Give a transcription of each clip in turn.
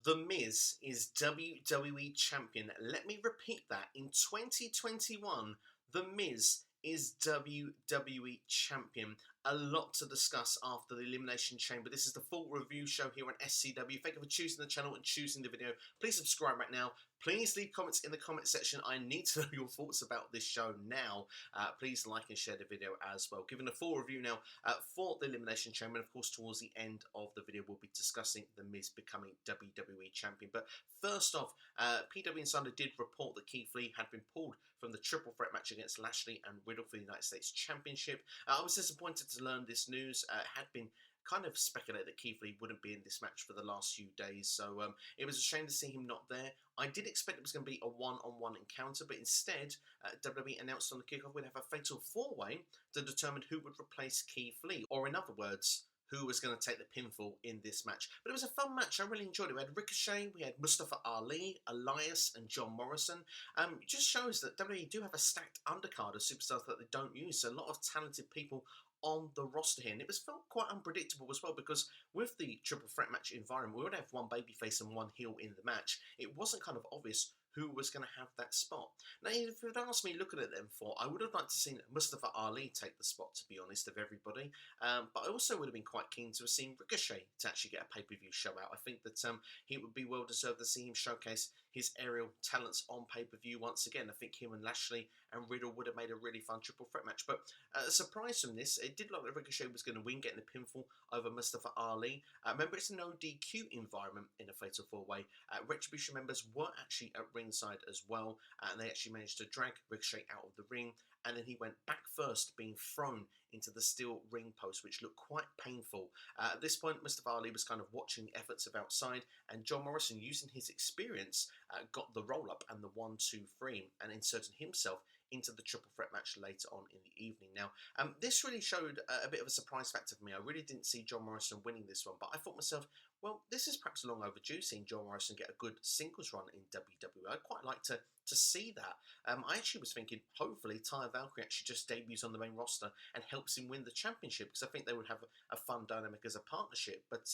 The Miz is WWE Champion. Let me repeat that. In 2021, The Miz is WWE Champion. A lot to discuss after the Elimination Chamber. This is the full review show here on SCW. Thank you for choosing the channel and choosing the video. Please subscribe right now. Please leave comments in the comment section. I need to know your thoughts about this show now. Please like and share the video as well. Giving a full review now for the Elimination Chamber. And of course, towards the end of the video, we'll be discussing The Miz becoming WWE Champion. But first off, PW Insider did report that Keith Lee had been pulled from the triple threat match against Lashley and Riddle for the United States Championship. I was disappointed to learn this news. It had been kind of speculated that Keith Lee wouldn't be in this match for the last few days, so it was a shame to see him not there. I did expect it was going to be a one-on-one encounter, but instead, WWE announced on the kickoff we'd have a fatal four-way to determine who would replace Keith Lee, or in other words, who was going to take the pinfall in this match. But it was a fun match. I really enjoyed it. We had Ricochet, we had Mustafa Ali, Elias, and John Morrison. It just shows that WWE do have a stacked undercard of superstars that they don't use. So a lot of talented people on the roster here, and it was felt quite unpredictable as well, because with the triple threat match environment, we would have one babyface and one heel in the match. It wasn't kind of obvious who was going to have that spot. Now, if you'd asked me looking at them for, I would have liked to have seen Mustafa Ali take the spot, to be honest, of everybody. But I also would have been quite keen to have seen Ricochet to actually get a pay-per-view show out. I think that he would be well deserved to see him showcase his aerial talents on pay-per-view once again. I think him and Lashley and Riddle would have made a really fun triple threat match. But a surprise from this, it did look like Ricochet was going to win, getting the pinfall over Mustafa Ali. Remember, it's a no DQ environment in a Fatal 4-Way. Retribution members were actually at ringside as well, and they actually managed to drag Ricochet out of the ring, and then he went back first, being thrown into the steel ring post, which looked quite painful. At this point, Mustafa Ali was kind of watching the efforts of outside, and John Morrison, using his experience, got the roll-up and the 1-2-3, and inserted himself into the triple threat match later on in the evening. Now, this really showed a bit of a surprise factor for me. I really didn't see John Morrison winning this one, but I thought myself, well, this is perhaps long overdue, seeing John Morrison get a good singles run in WWE. I'd quite like to see that. I actually was thinking, hopefully, Taya Valkyrie actually just debuts on the main roster and helps him win the championship, because I think they would have a fun dynamic as a partnership. But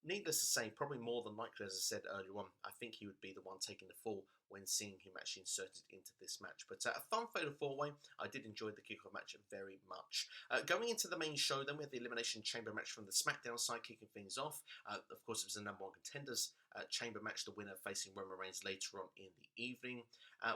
needless to say, probably more than likely, as I said earlier on, I think he would be the one taking the fall when seeing him actually inserted into this match. But a fun fatal four-way. I did enjoy the kickoff match very much. Going into the main show, then we had the Elimination Chamber match from the SmackDown side, kicking things off. Of course, it was the number one contenders chamber match, the winner facing Roman Reigns later on in the evening.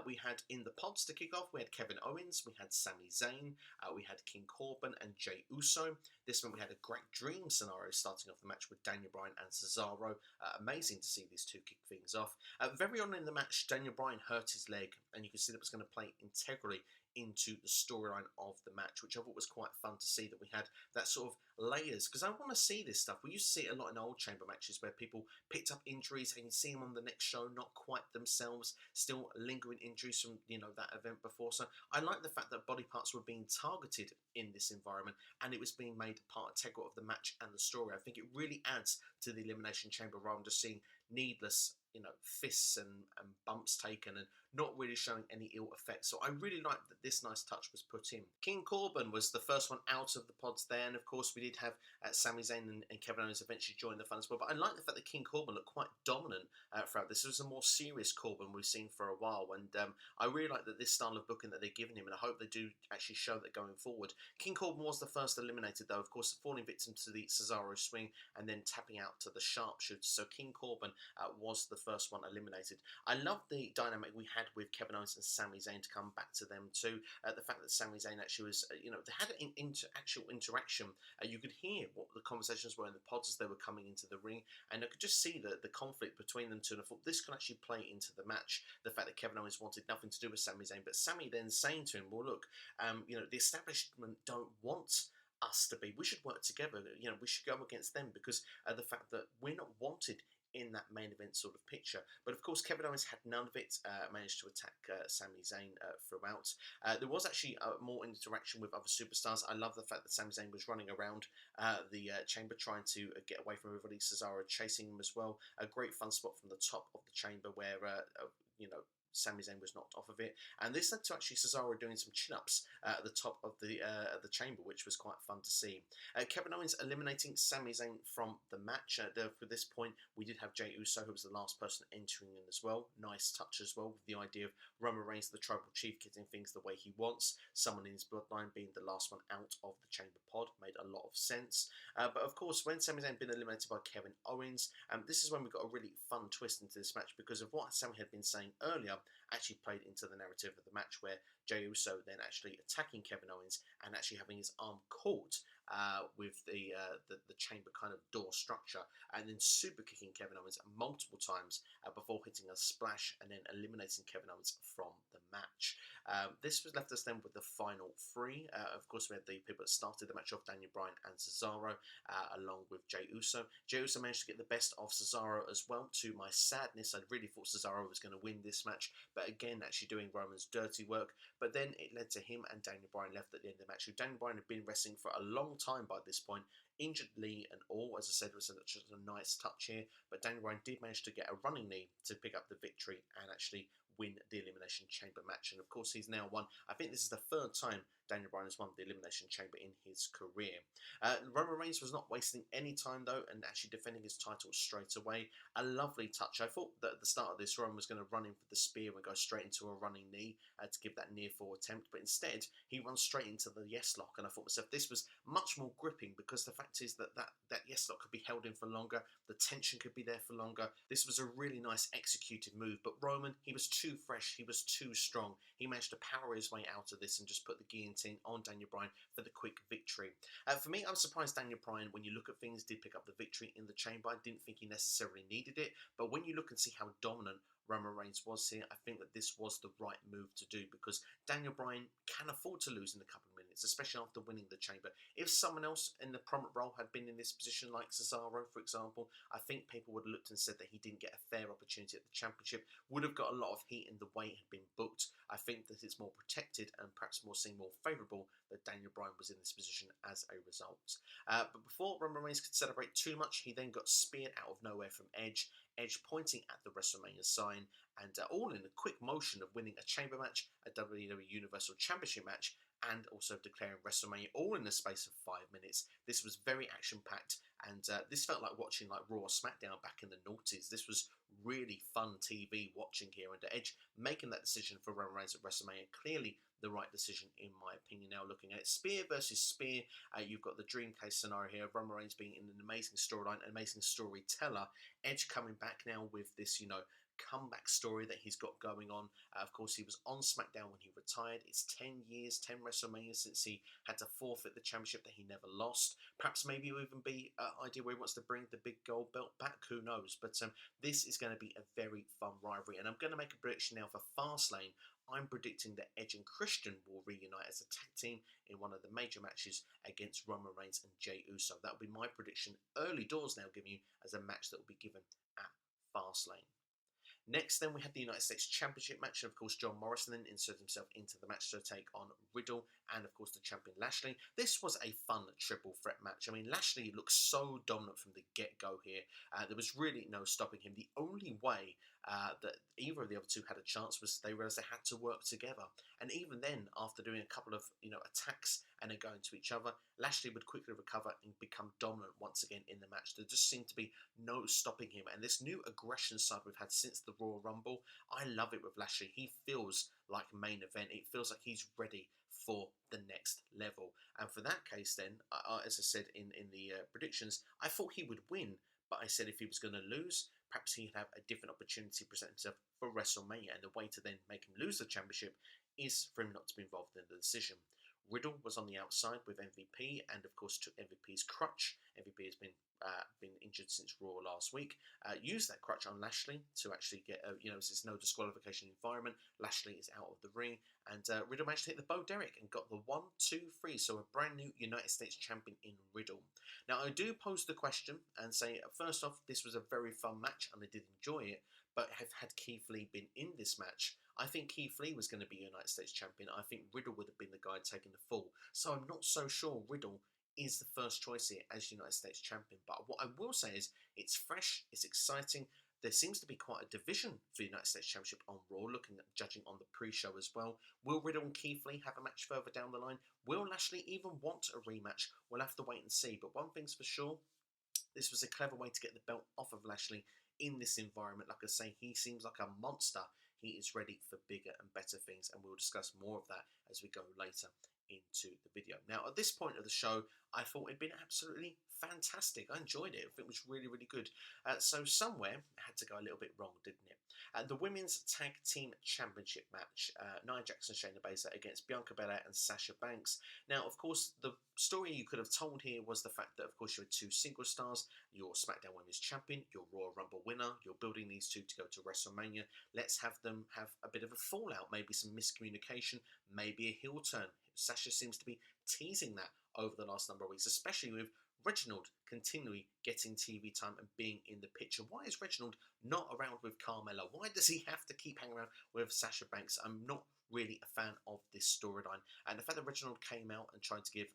We had in the pods to kick off, we had Kevin Owens, we had Sami Zayn, we had King Corbin and Jey Uso. This one we had a great dream scenario starting off the match with Daniel Bryan and Cesaro. Amazing to see these two kick things off. Very on in the match, Daniel Bryan hurt his leg, and you can see that was going to play integrally into the storyline of the match, which I thought was quite fun to see, that we had that sort of layers, because I want to see this stuff. We used to see it a lot in old chamber matches where people picked up injuries and you see them on the next show not quite themselves, still lingering injuries from that event before. So I like the fact that body parts were being targeted in this environment, and it was being made part integral of the match and the story. I think it really adds to the Elimination Chamber rather than just seeing needless fists and bumps taken and not really showing any ill effects. So I really like that this nice touch was put in. King Corbin was the first one out of the pods there, and of course we did have Sami Zayn and Kevin Owens eventually join the fun as well. But I like the fact that King Corbin looked quite dominant throughout this. It was a more serious Corbin we've seen for a while, and I really like that this style of booking that they're giving him, and I hope they do actually show that going forward. King Corbin was the first eliminated though, of course, falling victim to the Cesaro swing and then tapping out to the sharpshooter. So King Corbin was the first one eliminated. I love the dynamic we had with Kevin Owens and Sami Zayn, to come back to them too. The fact that Sami Zayn actually was, they had an actual interaction. You could hear what the conversations were in the pods as they were coming into the ring, and I could just see the conflict between them two. And I thought this could actually play into the match. The fact that Kevin Owens wanted nothing to do with Sami Zayn, but Sami then saying to him, well, look, the establishment don't want us to be. We should work together. We should go against them because the fact that we're not wanted in that main event sort of picture. But of course, Kevin Owens had none of it, managed to attack Sami Zayn throughout. There was actually more interaction with other superstars. I love the fact that Sami Zayn was running around the chamber trying to get away from everybody. Cesaro chasing him as well. A great fun spot from the top of the chamber where, Sami Zayn was knocked off of it, and this led to actually Cesaro doing some chin-ups at the top of the chamber, which was quite fun to see. Kevin Owens eliminating Sami Zayn from the match. For this point, we did have Jey Uso, who was the last person entering in as well. Nice touch as well, with the idea of Roman Reigns, the Tribal Chief, getting things the way he wants. Someone in his bloodline being the last one out of the chamber pod made a lot of sense. But of course, when Sami Zayn had been eliminated by Kevin Owens, this is when we got a really fun twist into this match, because of what Sami had been saying earlier actually played into the narrative of the match, where Jey Uso then actually attacking Kevin Owens and actually having his arm caught with the chamber kind of door structure, and then super kicking Kevin Owens multiple times before hitting a splash and then eliminating Kevin Owens from the match. This was left us then with the final three. Of course, we had the people that started the match off, Daniel Bryan and Cesaro, along with Jey Uso. Jey Uso managed to get the best of Cesaro as well. To my sadness, I really thought Cesaro was going to win this match, but again, actually doing Roman's dirty work. But then it led to him and Daniel Bryan left at the end of the match. Daniel Bryan had been wrestling for a long time by this point, injured knee and all. As I said, was just a nice touch here, but Daniel Bryan did manage to get a running knee to pick up the victory and actually win the Elimination Chamber match. And of course, he's now won. I think this is the third time Daniel Bryan has won the Elimination Chamber in his career. Roman Reigns was not wasting any time though, and actually defending his title straight away. A lovely touch. I thought that at the start of this, Roman was going to run in for the spear and go straight into a running knee to give that near fall attempt, but instead he runs straight into the yes lock. And I thought to myself, this was much more gripping, because the fact is that yes lock could be held in for longer, the tension could be there for longer. This was a really nice executed move, but Roman, he was too fresh, he was too strong. He managed to power his way out of this and just put the guillotine on Daniel Bryan for the quick victory. For me, I was surprised Daniel Bryan, when you look at things, did pick up the victory in the chamber. I didn't think he necessarily needed it, but when you look and see how dominant Roman Reigns was here, I think that this was the right move to do, because Daniel Bryan can afford to lose in a couple of minutes, especially after winning the chamber. If someone else in the prominent role had been in this position, like Cesaro, for example, I think people would have looked and said that he didn't get a fair opportunity at the championship, would have got a lot of heat in the way it had been booked. I think that it's more protected and perhaps more favourable that Daniel Bryan was in this position as a result. But before Roman Reigns could celebrate too much, he then got speared out of nowhere from Edge pointing at the WrestleMania sign, and all in a quick motion of winning a chamber match, a WWE Universal Championship match, and also declaring WrestleMania, all in the space of 5 minutes. This was very action-packed, and this felt like watching like Raw or SmackDown back in the noughties. This was really fun TV watching here, and Edge making that decision for Roman Reigns at WrestleMania, clearly the right decision in my opinion. Now looking at it, spear versus spear, you've got the dream case scenario here of Roman Reigns being in an amazing storyline, an amazing storyteller. Edge coming back now with this, comeback story that he's got going on. Of course, he was on SmackDown when he retired. It's 10 years, 10 WrestleMania since he had to forfeit the championship that he never lost. Perhaps maybe it'll even be an idea where he wants to bring the big gold belt back. Who knows? But this is going to be a very fun rivalry. And I'm going to make a prediction now for Fastlane. I'm predicting that Edge and Christian will reunite as a tag team in one of the major matches against Roman Reigns and Jey Uso. That will be my prediction early doors now, giving you as a match that will be given at Fastlane. Next, then, we had the United States Championship match, and of course, John Morrison then inserted himself into the match to take on Riddle and, of course, the champion Lashley. This was a fun triple threat match. I mean, Lashley looked so dominant from the get-go here. There was really no stopping him. The only way that either of the other two had a chance was they realised they had to work together. And even then, after doing a couple of attacks and then going to each other, Lashley would quickly recover and become dominant once again in the match. There just seemed to be no stopping him. And this new aggression side we've had since the Royal Rumble, I love it with Lashley. He feels like main event. It feels like he's ready for the next level. And for that case then, as I said in the predictions, I thought he would win. But I said if he was going to lose, perhaps he'd have a different opportunity to present himself for WrestleMania. And the way to then make him lose the championship is for him not to be involved in the decision. Riddle was on the outside with MVP and, of course, took MVP's crutch. MVP has been injured since Raw last week. Used that crutch on Lashley to actually get, it's no disqualification environment. Lashley is out of the ring, and Riddle managed to hit the Bo Derek and got the 1, 2, 3. So a brand new United States champion in Riddle. Now, I do pose the question and say, first off, this was a very fun match and I did enjoy it. But had Keith Lee been in this match, I think Keith Lee was going to be United States champion. I think Riddle would have been the guy taking the fall. So I'm not so sure Riddle is the first choice here as United States champion. But what I will say is it's fresh, it's exciting. there seems to be quite a division for the United States Championship on Raw, looking at judging on the pre-show as well. Will Riddle and Keith Lee have a match further down the line? Will Lashley even want a rematch? We'll have to wait and see. But one thing's for sure, this was a clever way to get the belt off of Lashley in this environment. Like I say, he seems like a monster. He is ready for bigger and better things, and we'll discuss more of that as we go later into the video. Now, at this point of the show, I thought it'd been absolutely fantastic. I enjoyed it. I think it was really, really good. So somewhere it had to go a little bit wrong, didn't it? The Women's Tag Team Championship match, Nia Jax and Shayna Baszler against Bianca Belair and Sasha Banks. Now, of course, the story you could have told here was the fact that, of course, you had two single stars, your SmackDown Women's Champion, your Royal Rumble winner. You're building these two to go to WrestleMania. Let's have them have a bit of a fallout, maybe some miscommunication, maybe a heel turn. Sasha seems to be teasing that over the last number of weeks, especially with Reginald continually getting TV time and being in the picture. Why is Reginald not around with Carmella? Why does he have to keep hanging around with Sasha Banks? I'm not really a fan of this storyline. And the fact that Reginald came out and tried to give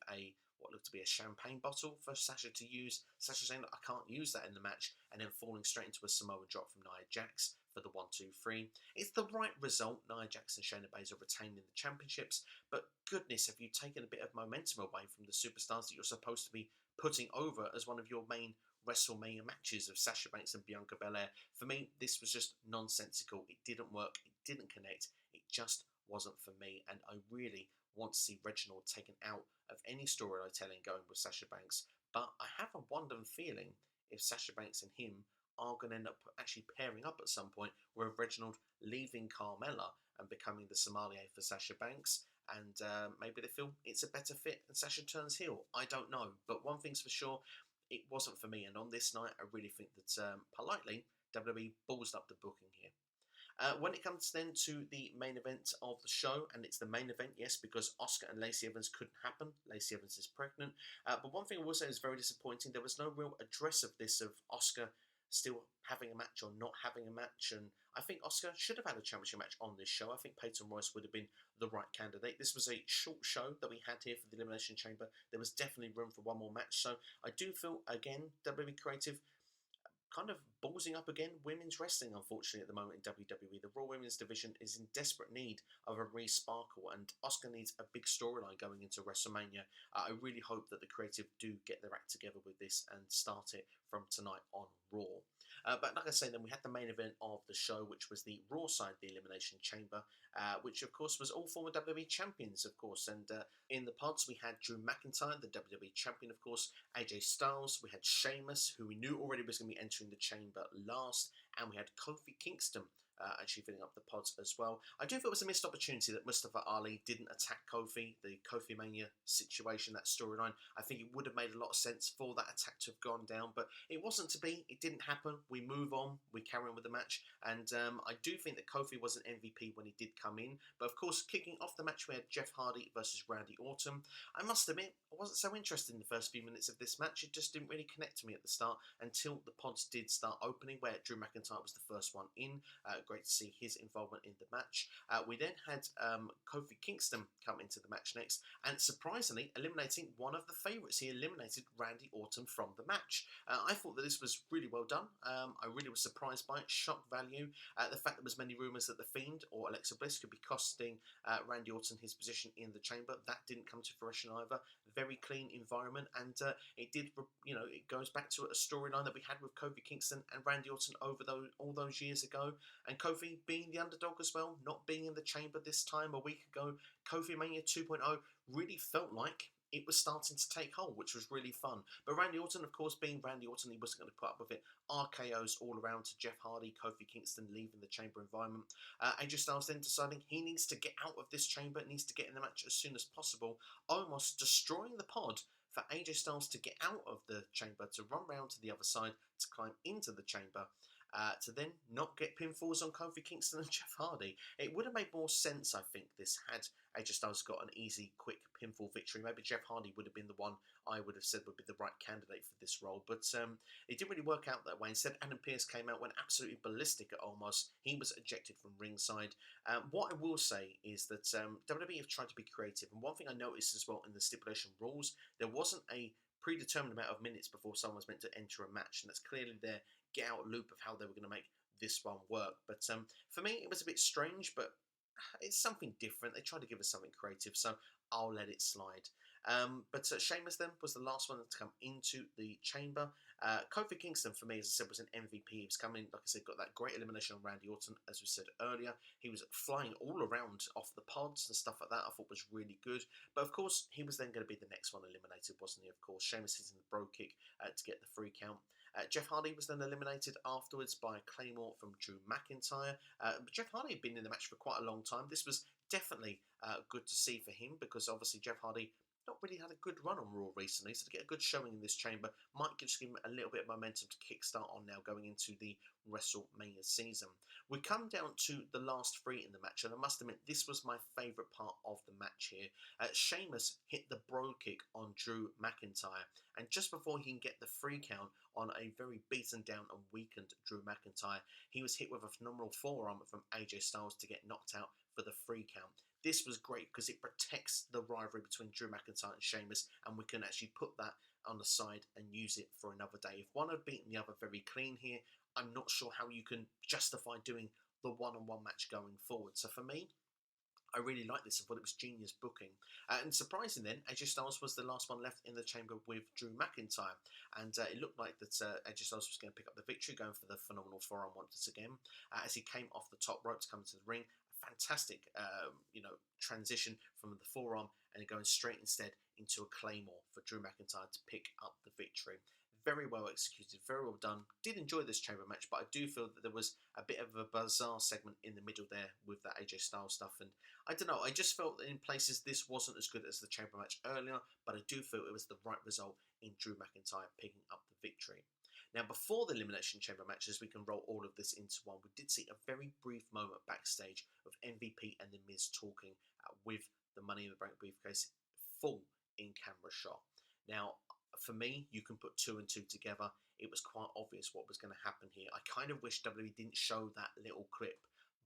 what looked to be a champagne bottle for Sasha to use, Sasha saying that I can't use that in the match, and then falling straight into a Samoa drop from Nia Jax for the 1-2-3. It's the right result. Nia Jax and Shayna Baszler retained in the championships, but goodness, have you taken a bit of momentum away from the superstars that you're supposed to be putting over as one of your main WrestleMania matches of Sasha Banks and Bianca Belair? For me, this was just nonsensical. It didn't work. It didn't connect. It just wasn't for me, and I really want to see Reginald taken out of any storyline telling going with Sasha Banks. But I have a wondering feeling if Sasha Banks and him are going to end up actually pairing up at some point, with Reginald leaving Carmella and becoming the sommelier for Sasha Banks, and maybe they feel it's a better fit and Sasha turns heel. I don't know, but one thing's for sure, it wasn't for me, and on this night I really think that politely WWE ballsed up the booking here. When it comes then to the main event of the show, and it's the main event, yes, because Asuka and Lacey Evans couldn't happen. Lacey Evans is pregnant. But one thing I will say is very disappointing. There was no real address of this, of Asuka still having a match or not having a match. And I think Asuka should have had a championship match on this show. I think Peyton Royce would have been the right candidate. This was a short show that we had here for the Elimination Chamber. There was definitely room for one more match. So I do feel, again, WWE Creative kind of ballsing up again women's wrestling, unfortunately, at the moment in WWE. The Raw Women's division is in desperate need of a re-sparkle, and Asuka needs a big storyline going into WrestleMania. I really hope that the creative do get their act together with this and start it from tonight on Raw. But like I say, then we had the main event of the show, which was the Raw side, the Elimination Chamber, which of course was all former WWE champions, of course. And in the pods, we had Drew McIntyre, the WWE champion, of course, AJ Styles. We had Sheamus, who we knew already was going to be entering the chamber last, and we had Kofi Kingston actually filling up the pods as well. I do feel it was a missed opportunity that Mustafa Ali didn't attack Kofi, the Kofi Mania situation, that storyline. I think it would have made a lot of sense for that attack to have gone down, but it wasn't to be. It didn't happen. We move on. We carry on with the match, and I do think that Kofi was an MVP when he did come in, but of course, kicking off the match, we had Jeff Hardy versus Randy Orton. I must admit, I wasn't so interested in the first few minutes of this match. It just didn't really connect to me at the start until the pods did start opening, where Drew McIntyre was the first one in. Great to see his involvement in the match. We then had Kofi Kingston come into the match next, and surprisingly eliminating one of the favourites. He eliminated Randy Orton from the match. I thought that this was really well done. I really was surprised by it. Shock value. The fact there was many rumours that The Fiend or Alexa Bliss could be costing Randy Orton his position in the chamber. That didn't come to fruition either. Very clean environment, and it did, it goes back to a storyline that we had with Kofi Kingston and Randy Orton over all those years ago, and Kofi being the underdog as well, not being in the chamber this time a week ago. Kofi Mania 2.0 really felt like it was starting to take hold, which was really fun. But Randy Orton, of course, being Randy Orton, he wasn't going to put up with it. RKOs all around to Jeff Hardy, Kofi Kingston leaving the chamber environment. AJ Styles then deciding he needs to get out of this chamber, needs to get in the match as soon as possible, almost destroying the pod for AJ Styles to get out of the chamber, to run round to the other side, to climb into the chamber, to then not get pinfalls on Kofi Kingston and Jeff Hardy. It would have made more sense, I think, this had AJ Styles got an easy, quick pinfall victory. Maybe Jeff Hardy would have been the one I would have said would be the right candidate for this role, but it didn't really work out that way. Instead, Adam Pearce came out, went absolutely ballistic at Omos. He was ejected from ringside. What I will say is that WWE have tried to be creative, and one thing I noticed as well in the stipulation rules, there wasn't a predetermined amount of minutes before someone was meant to enter a match, and that's clearly their get out loop of how they were going to make this one work. But for me, it was a bit strange, but it's something different. They tried to give us something creative, so I'll let it slide. But Sheamus then was the last one to come into the chamber. Kofi Kingston, for me, as I said, was an MVP. He was coming, like I said, got that great elimination on Randy Orton, as we said earlier. He was flying all around off the pods and stuff like that. I thought was really good. But of course, he was then going to be the next one eliminated, wasn't he? Of course, Sheamus hitting the bro kick to get the free count. Jeff Hardy was then eliminated afterwards by Claymore from Drew McIntyre. But Jeff Hardy had been in the match for quite a long time. This was definitely good to see for him, because obviously Jeff Hardy not really had a good run on Raw recently, so to get a good showing in this chamber might just give him a little bit of momentum to kickstart on now going into the WrestleMania season. We come down to the last three in the match, and I must admit this was my favourite part of the match here. Sheamus hit the bro kick on Drew McIntyre, and just before he can get the free count on a very beaten down and weakened Drew McIntyre, he was hit with a phenomenal forearm from AJ Styles to get knocked out for the free count. This was great because it protects the rivalry between Drew McIntyre and Sheamus, and we can actually put that on the side and use it for another day. If one had beaten the other very clean here, I'm not sure how you can justify doing the one-on-one match going forward. So for me, I really liked this. I thought it was genius booking. And surprising then, AJ Styles was the last one left in the chamber with Drew McIntyre. And it looked like that AJ Styles was going to pick up the victory, going for the phenomenal forearm once again. As he came off the top ropes, coming to the ring, fantastic, transition from the forearm and going straight instead into a claymore for Drew McIntyre to pick up the victory. Very well executed, very well done. Did enjoy this chamber match, but I do feel that there was a bit of a bizarre segment in the middle there with that AJ Styles stuff, and I don't know, I just felt that in places this wasn't as good as the chamber match earlier, but I do feel it was the right result in Drew McIntyre picking up the victory. Now, before the Elimination Chamber matches, we can roll all of this into one. We did see a very brief moment backstage of MVP and The Miz talking with the Money in the Bank briefcase full in-camera shot. Now, for me, you can put two and two together. It was quite obvious what was going to happen here. I kind of wish WWE didn't show that little clip,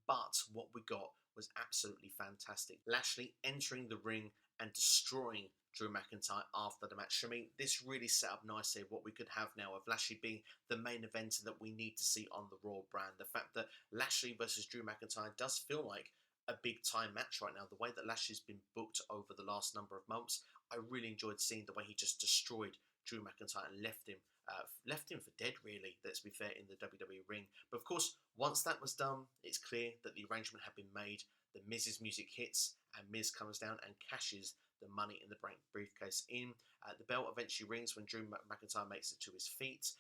but what we got was absolutely fantastic. Lashley entering the ring and destroying Drew McIntyre after the match. I mean, this really set up nicely what we could have now of Lashley being the main eventer that we need to see on the Raw brand. The fact that Lashley versus Drew McIntyre does feel like a big time match right now. The way that Lashley's been booked over the last number of months, I really enjoyed seeing the way he just destroyed Drew McIntyre and left him for dead, really, let's be fair, in the WWE ring. But of course, once that was done, it's clear that the arrangement had been made. The Miz's music hits, and Miz comes down and cashes the Money in the Bank briefcase in. The bell eventually rings when Drew McIntyre makes it to his feet.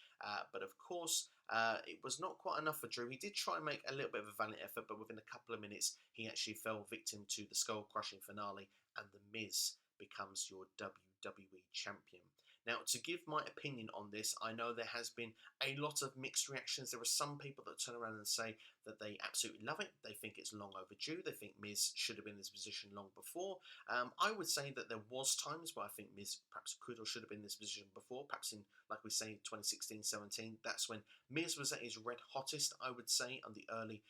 But of course, it was not quite enough for Drew. He did try and make a little bit of a valiant effort, but within a couple of minutes, he actually fell victim to the skull-crushing finale, and The Miz becomes your WWE Champion. Now, to give my opinion on this, I know there has been a lot of mixed reactions. There are some people that turn around and say that they absolutely love it. They think it's long overdue. They think Miz should have been in this position long before. I would say that there was times where I think Miz perhaps could or should have been in this position before. Perhaps in, like we say, 2016-17. That's when Miz was at his red hottest, I would say, on the early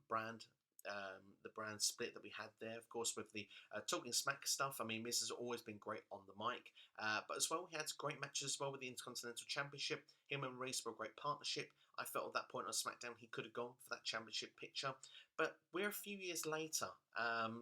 brand. The brand split that we had there, of course, with the Talking Smack stuff. I mean, Miz has always been great on the mic, but as well, he had great matches as well with the Intercontinental Championship. Him and Reigns were a great partnership. I felt at that point on SmackDown he could have gone for that championship picture, but we're a few years later,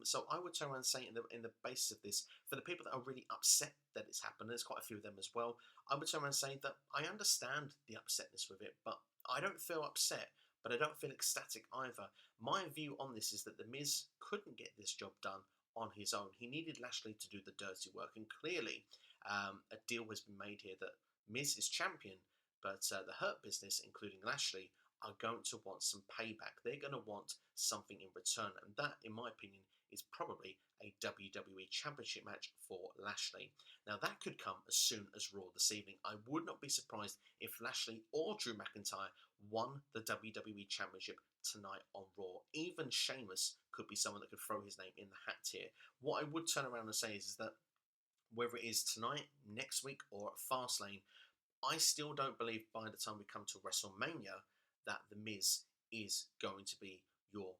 so I would turn around and say in the basis of this, for the people that are really upset that it's happened, there's quite a few of them as well, I would turn around and say that I understand the upsetness with it, but I don't feel upset, but I don't feel ecstatic either. My view on this is that The Miz couldn't get this job done on his own. He needed Lashley to do the dirty work, and clearly a deal has been made here that Miz is champion, but the Hurt Business, including Lashley, are going to want some payback. They're going to want something in return, and that, in my opinion, is probably a WWE Championship match for Lashley. Now, that could come as soon as Raw this evening. I would not be surprised if Lashley or Drew McIntyre won the WWE Championship tonight on Raw. Even Sheamus could be someone that could throw his name in the hat here. What I would turn around and say is that whether it is tonight, next week, or at Fastlane, I still don't believe by the time we come to WrestleMania that The Miz is going to be your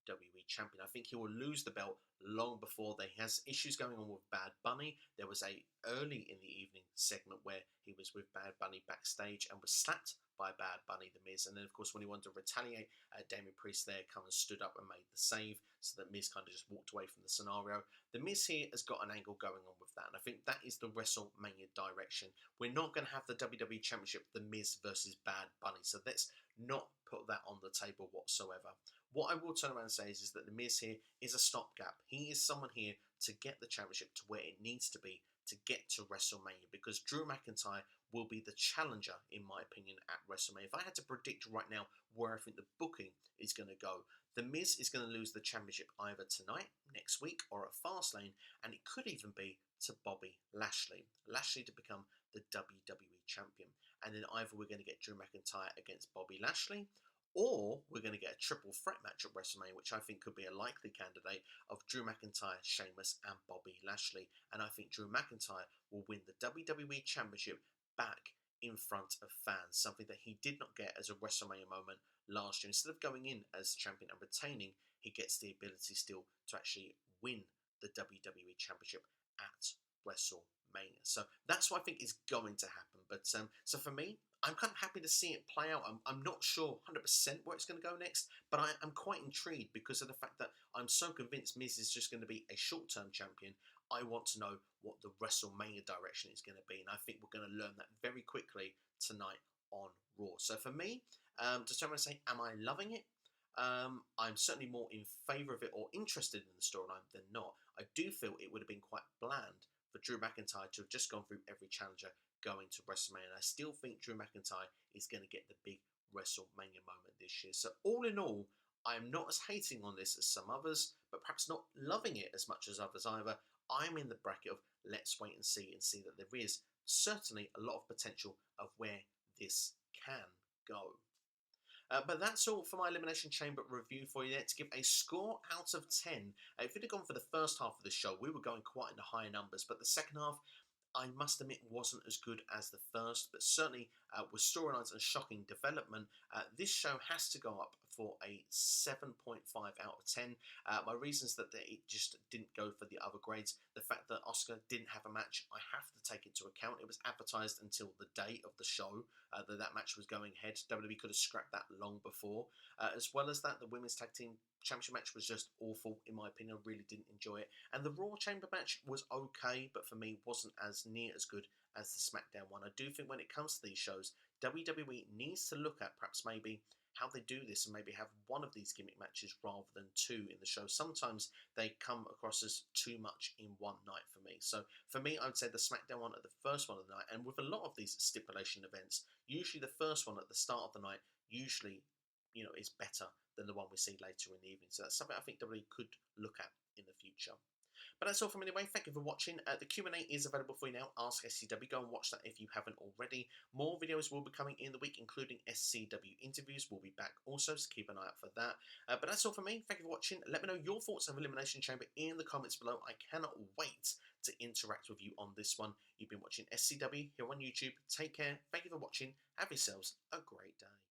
WWE Champion. I think he will lose the belt long before he has issues going on with Bad Bunny. There was a early in the evening segment where he was with Bad Bunny backstage and was slapped by Bad Bunny, The Miz. And then, of course, when he wanted to retaliate, Damien Priest there kind of stood up and made the save, so that Miz kind of just walked away from the scenario. The Miz here has got an angle going on with that, and I think that is the WrestleMania direction. We're not going to have the WWE Championship, The Miz versus Bad Bunny, so let's not put that on the table whatsoever. What I will turn around and say is that The Miz here is a stopgap. He is someone here to get the championship to where it needs to be to get to WrestleMania, because Drew McIntyre will be the challenger, in my opinion, at WrestleMania. If I had to predict right now where I think the booking is going to go, The Miz is going to lose the championship either tonight, next week, or at Fastlane, and it could even be to Bobby Lashley. Lashley to become the WWE Champion. And then either we're going to get Drew McIntyre against Bobby Lashley, or we're going to get a triple threat match at WrestleMania, which I think could be a likely candidate of Drew McIntyre, Sheamus, and Bobby Lashley. And I think Drew McIntyre will win the WWE Championship back in front of fans, something that he did not get as a WrestleMania moment last year. Instead of going in as champion and retaining, he gets the ability still to actually win the WWE Championship at WrestleMania. So that's what I think is going to happen. But so for me, I'm kind of happy to see it play out. I'm not sure 100% where it's going to go next, but I'm quite intrigued because of the fact that I'm so convinced Miz is just going to be a short-term champion. I want to know what the WrestleMania direction is going to be, and I think we're going to learn that very quickly tonight on Raw. So for me, to turn around and say, am I loving it? I'm certainly more in favour of it or interested in the storyline than not. I do feel it would have been quite bland for Drew McIntyre to have just gone through every challenger going to WrestleMania. And I still think Drew McIntyre is going to get the big WrestleMania moment this year. So all in all, I'm not as hating on this as some others, but perhaps not loving it as much as others either. I'm in the bracket of let's wait and see that there is certainly a lot of potential of where this can go. But that's all for my Elimination Chamber review for you there. To give a score out of 10, if it had gone for the first half of the show, we were going quite into higher numbers, but the second half, I must admit, wasn't as good as the first, but certainly with storylines and shocking development, this show has to go up for a 7.5 out of 10. My reasons that it just didn't go for the other grades, the fact that Asuka didn't have a match, I have to take into account. It was advertised until the day of the show that match was going ahead. WWE could have scrapped that long before. As well as that, the Women's Tag Team Championship match was just awful, in my opinion. I really didn't enjoy it. And the Raw Chamber match was okay, but for me wasn't as near as good as the SmackDown one. I do think when it comes to these shows, WWE needs to look at perhaps maybe how they do this and maybe have one of these gimmick matches rather than two in the show. Sometimes they come across as too much in one night for me. So for me, I would say the SmackDown one at the first one of the night, and with a lot of these stipulation events, usually the first one at the start of the night usually, is better than the one we see later in the evening. So that's something I think WWE could look at in the future. But that's all from me anyway. Thank you for watching. The Q&A is available for you now. Ask SCW. Go and watch that if you haven't already. More videos will be coming in the week, including SCW interviews. We'll be back also, so keep an eye out for that. But that's all from me. Thank you for watching. Let me know your thoughts on Elimination Chamber in the comments below. I cannot wait to interact with you on this one. You've been watching SCW here on YouTube. Take care. Thank you for watching. Have yourselves a great day.